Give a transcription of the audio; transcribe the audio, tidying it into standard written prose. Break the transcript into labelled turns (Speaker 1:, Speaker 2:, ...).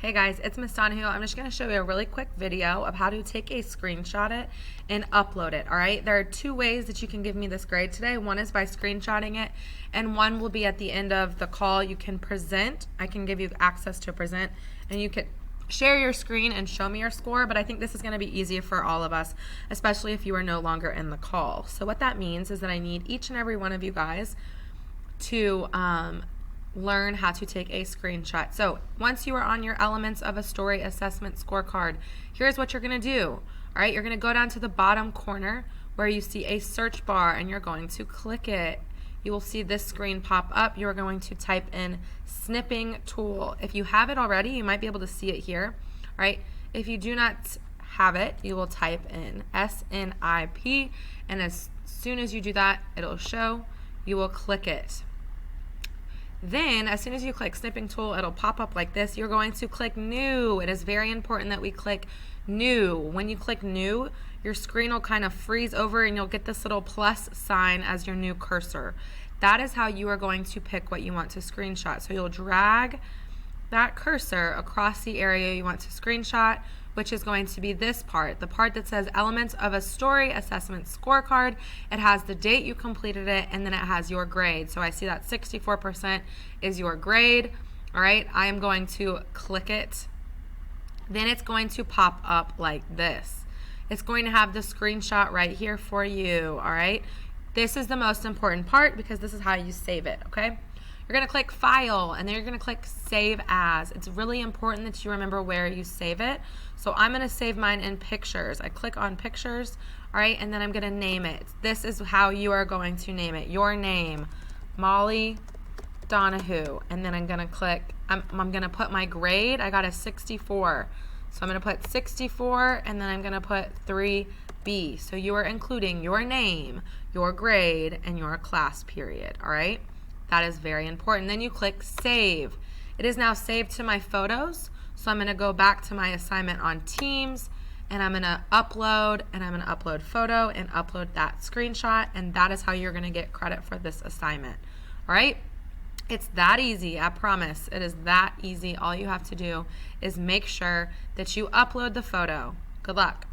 Speaker 1: Hey guys, it's Miss Donahue. I'm just going to show you a really quick video of how to take a screenshot it and upload it, all right? There are two ways that you can give me this grade today. One is by screenshotting it, and one will be at the end of the call. You can present. I can give you access to present, and you can share your screen and show me your score, but I think this is going to be easier for all of us, especially if you are no longer in the call. So what that means is that I need each and every one of you guys to learn how to take a screenshot. So once you are on your elements of a story assessment scorecard, here's what you're going to do. All right, you're going to go down to the bottom corner where you see a search bar and you're going to click it. You will see this screen pop up. You're going to type in Snipping Tool. If you have it already, you might be able to see it here. All right, if you do not have it, you will type in SNIP, and as soon as you do that, it'll show. You will click it. Then, as soon as you click Snipping Tool, it'll pop up like this. You're going to click New. It is very important that we click New. When you click New, your screen will kind of freeze over and you'll get this little plus sign as your new cursor. That is how you are going to pick what you want to screenshot. So you'll drag that cursor across the area you want to screenshot, which is going to be this part, the part that says Elements of a Story Assessment Scorecard. It has the date you completed it, and then it has your grade. So I see that 64% is your grade. All right, I am going to click it. Then it's going to pop up like this. It's going to have the screenshot right here for you, all right? This is the most important part because this is how you save it, okay? You're going to click File, and then you're going to click Save As. It's really important that you remember where you save it. So I'm going to save mine in Pictures. I click on Pictures, all right, and then I'm going to name it. This is how you are going to name it. Your name, Molly Donahue, and then I'm going to click, I'm going to put my grade. I got a 64. So I'm going to put 64, and then I'm going to put 3B. So you are including your name, your grade, and your class period, all right? That is very important. Then you click Save. It is now saved to my photos. So I'm going to go back to my assignment on Teams, and I'm going to upload, and I'm going to upload photo and upload that screenshot, and that is how you're going to get credit for this assignment. All right? It's that easy, I promise. It is that easy. All you have to do is make sure that you upload the photo. Good luck.